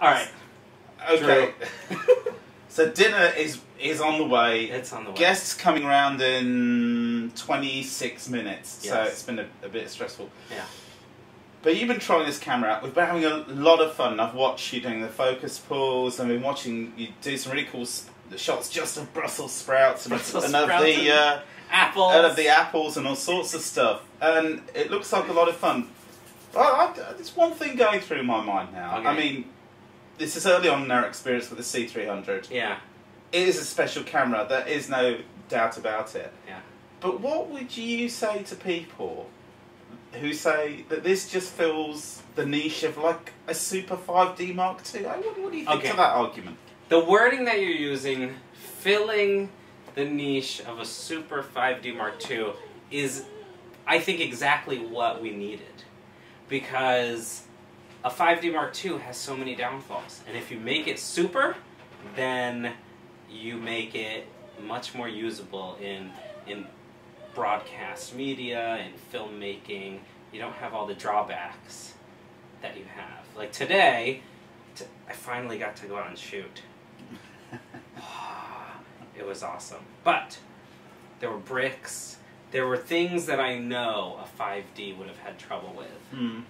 All right. Okay. So dinner is on the way. It's on the way. Guests coming around in 26 minutes. Yes. So it's been a bit stressful. Yeah. But you've been trying this camera out. We've been having a lot of fun. I've watched you doing the focus pulls. I've been watching you do some really cool shots just of Brussels sprouts and of the apples. and of the apples and all sorts of stuff. And it looks like a lot of fun. There's one thing going through my mind now. Okay. I mean, this is early on in our experience with the C300. Yeah. It is a special camera. There is no doubt about it. Yeah. But what would you say to people who say that this just fills the niche of like a Super 5D Mark II? What do you think to that argument? The wording that you're using, filling the niche of a Super 5D Mark II, is, I think, exactly what we needed. Because a 5D Mark II has so many downfalls. And if you make it super, then you make it much more usable in broadcast media and filmmaking. You don't have all the drawbacks that you have. Like today, I finally got to go out and shoot. It was awesome. But there were bricks. There were things that I know a 5D would have had trouble with. Mm.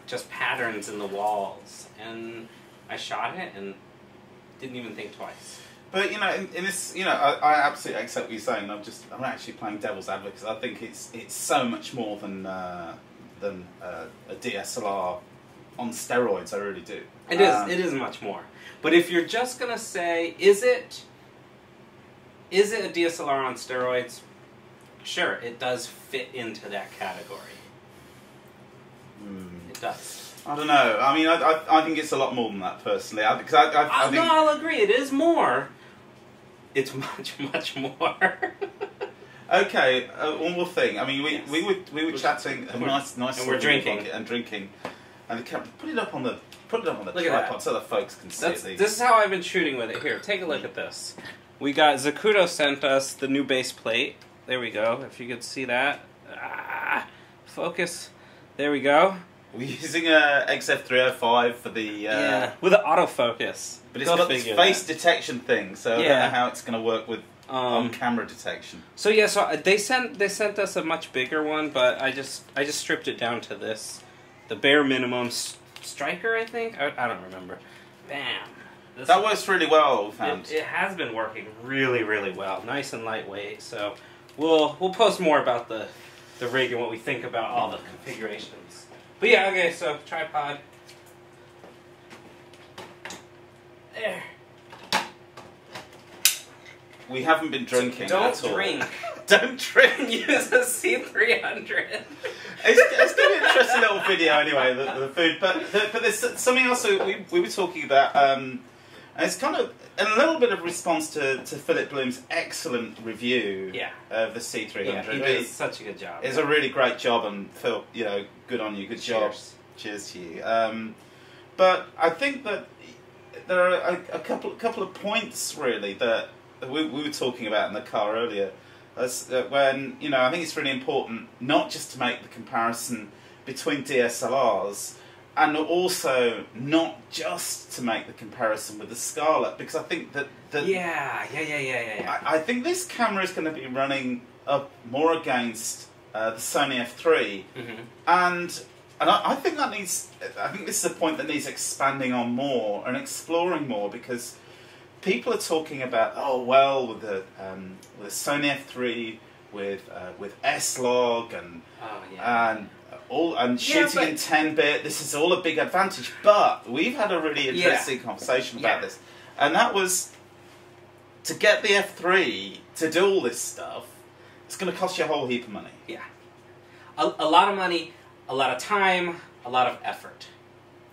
Just patterns in the walls. And I shot it and didn't even think twice. But you know, in this, you know, I absolutely accept what you're saying. I'm actually playing devil's advocate because I think it's so much more than a DSLR on steroids. I really do. It is. It is much more. But if you're just gonna say, is it a DSLR on steroids? Sure, it does fit into that category. It does. I don't know. I mean, I think it's a lot more than that, personally. I think I'll agree. It is more. It's much, much more. Okay, one more thing. I mean, we were chatting, nice, and we're drinking and they kept put it up on the Look tripod so the folks can see it. This is how I've been shooting with it. Here, take a look at this. We got Zacuto sent us the new base plate. There we go. If you could see that, focus. There we go. We're using a XF305 for the with an autofocus. But it's got this face detection thing, so I don't know how it's going to work with on-camera detection. So yeah, they sent us a much bigger one, but I just stripped it down to this, the bare minimum striker, I think. I don't remember. Bam. That works really well, found. It has been working really, really well. Nice and lightweight. So we'll post more about the rig and what we think about all the configurations. But yeah, okay. So tripod. There. We haven't been drinking Don't at all. drink. Don't drink. Use a C300. It's going to be an interesting little video anyway, the food. But there's something else we were talking about. And it's kind of a little bit of response to Philip Bloom's excellent review of the C300. Yeah, he did such a good job. It's a really great job, and Phil, you know, good on you, good job. Cheers to you. But I think that there are a couple of points really that we were talking about in the car earlier. When, you know, I think it's really important not just to make the comparison between DSLRs, and also not just to make the comparison with the Scarlett, because I think that I think this camera is going to be running up more against the Sony F3, and I think that needs. I think this is a point that needs expanding on more and exploring more, because people are talking about, oh well, with the Sony F3 with S-Log and shooting in 10-bit, this is all a big advantage. But we've had a really interesting conversation about this, and that was to get the F3 to do all this stuff. It's going to cost you a whole heap of money. Yeah, a lot of money, a lot of time, a lot of effort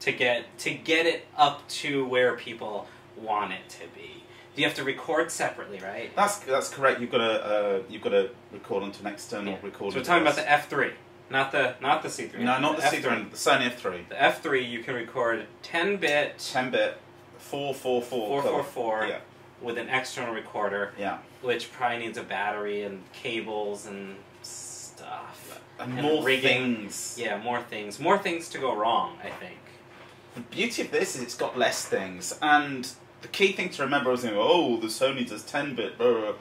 to get it up to where people want it to be. You have to record separately, right? That's correct. You've got to record onto an external recorder. So we're talking about the F3, not the C300. No, not the C300. The Sony F3. The F3 you can record 10-bit. 10-bit, 444. Yeah. With an external recorder. Yeah. Which probably needs a battery and cables and stuff. And more rigging. things. Yeah, more things. More things to go wrong, I think. the beauty of this is it's got less things, and the key thing to remember is, oh, the Sony does 10-bit. Blah, blah.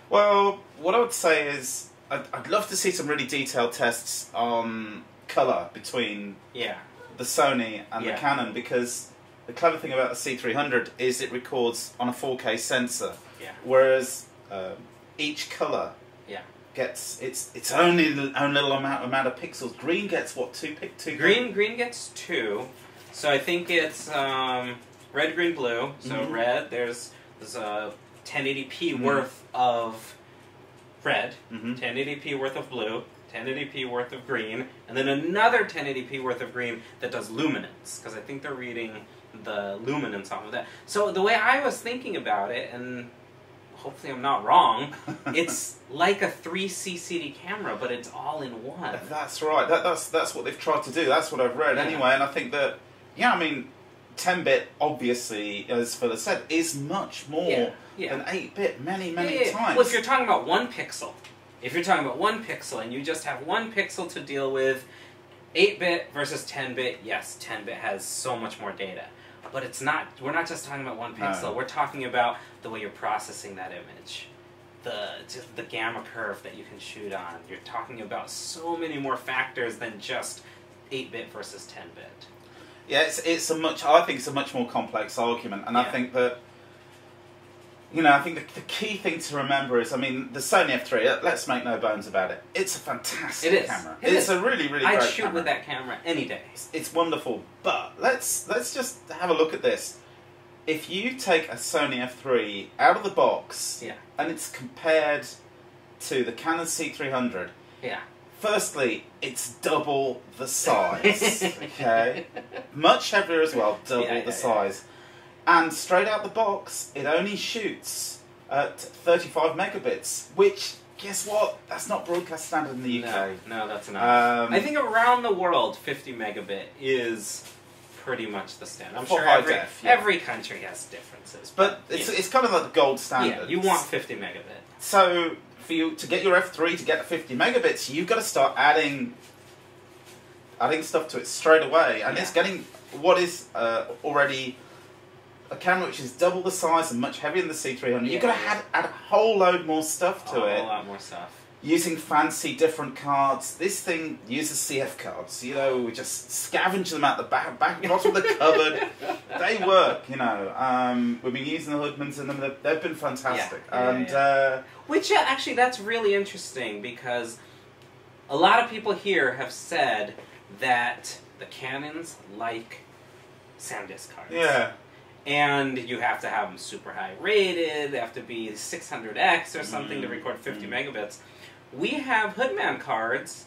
Well, what I would say is I'd love to see some really detailed tests on colour between the Sony and the Canon, because the clever thing about the C300 is it records on a 4K sensor, whereas each colour gets its own little amount of pixels. Green gets what, two? Green gets 2. So I think it's red, green, blue. So red, there's a 1080p worth of red, 1080p worth of blue, 1080p worth of green, and then another 1080p worth of green that does luminance, because I think they're reading the luminance off of that. So the way I was thinking about it, and hopefully I'm not wrong, it's like a 3 CCD camera, but it's all in one. That's right. That's what they've tried to do. That's what I've read anyway, and I think that, I mean, 10-bit, obviously, as Phil has said, is much more than 8-bit many times. Well, if you're talking about one pixel, and you just have one pixel to deal with, 8-bit versus 10-bit, yes, 10-bit has so much more data. But it's not, we're not just talking about one pixel, we're talking about the way you're processing that image. Just the gamma curve that you can shoot on. You're talking about so many more factors than just 8-bit versus 10-bit. Yeah, I think it's a much more complex argument, and I think that, I think the key thing to remember is, I mean, the Sony F3, let's make no bones about it, it's a fantastic camera. It's a really, really great camera. I'd shoot with that camera any day. It's wonderful, but let's just have a look at this. If you take a Sony F3 out of the box, and it's compared to the Canon C300, firstly, it's double the size, okay? Much heavier as well, double the size. And straight out the box, it only shoots at 35 megabits, which, guess what? That's not broadcast standard in the UK. No, that's not. I think around the world, 50 megabit is pretty much the standard. I'm sure every country has differences. But it's kind of like the gold standard. Yeah, you want 50 megabit. So, for you to get your F3 to get 50 megabits, you've got to start adding stuff to it straight away. And it's getting what is already a camera which is double the size and much heavier than the C300. You've got to add a whole load more stuff to it. A lot more stuff. Using fancy different cards. This thing uses CF cards. We just scavenge them out the back bottom of the cupboard. They work, We've been using the Hoodmans in them. They've been fantastic. Which, actually, that's really interesting, because a lot of people here have said that the Canons like SanDisk cards. Yeah. And you have to have them super high rated, they have to be 600X or something to record 50 megabits. We have Hoodman cards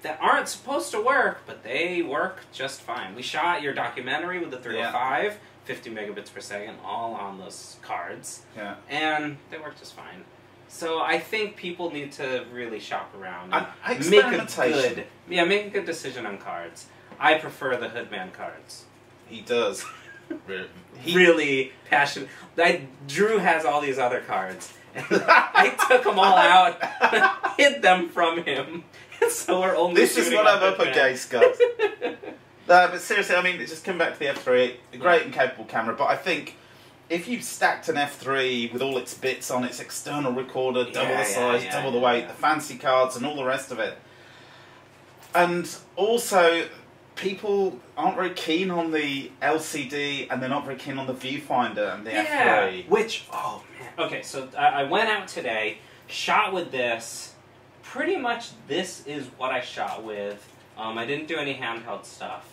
that aren't supposed to work, but they work just fine. We shot your documentary with the 305, 50 megabits per second, all on those cards. Yeah. And they work just fine. So I think people need to really shop around and make a good decision on cards. I prefer the Hoodman cards. He does. Really passionate. Drew has all these other cards. And I took them all out, hid them from him. So we're only. This is what I'm up against, guys. But seriously, I mean, just come back to the F3. A great and capable camera, but I think if you stacked an F3 with all its bits on its external recorder, double the size, double the weight, the fancy cards, and all the rest of it, and also, people aren't very keen on the LCD, and they're not very keen on the viewfinder and the F3. Which, oh man. Okay, so I went out today, shot with this. Pretty much this is what I shot with. I didn't do any handheld stuff.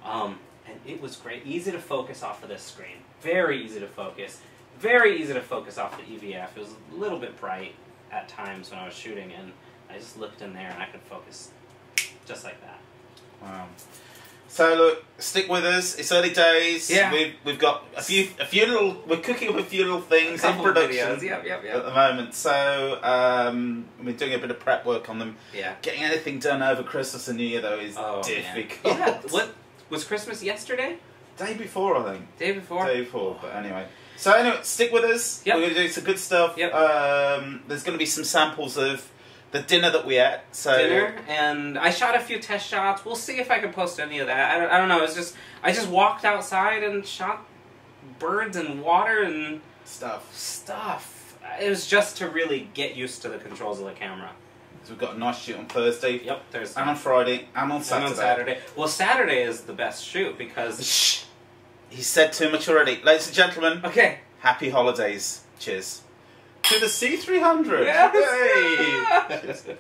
And it was great. Easy to focus off of this screen. Very easy to focus. Very easy to focus off the EVF. It was a little bit bright at times when I was shooting, and I just looked in there and I could focus just like that. Wow. So look, stick with us. It's early days. Yeah. We've got a few little. We're cooking up a few little things in production at the moment. So we're doing a bit of prep work on them. Yeah. Getting anything done over Christmas and New Year though is difficult. Yeah. What was Christmas yesterday? Day before, I think. Day before. Day before. But anyway. So anyway, stick with us. Yep. We're going to do some good stuff. Yep. There's going to be some samples of the dinner that we ate. So dinner, and I shot a few test shots. We'll see if I can post any of that. I don't know. I just walked outside and shot birds and water and stuff. It was just to really get used to the controls of the camera. So we've got a nice shoot on Thursday. Yep, Thursday. And on Friday, and on Saturday. And on Saturday. Well, Saturday is the best shoot because... Shh! He said too much already. Ladies and gentlemen. Okay. Happy holidays. Cheers. To the C300. Yes. Yay!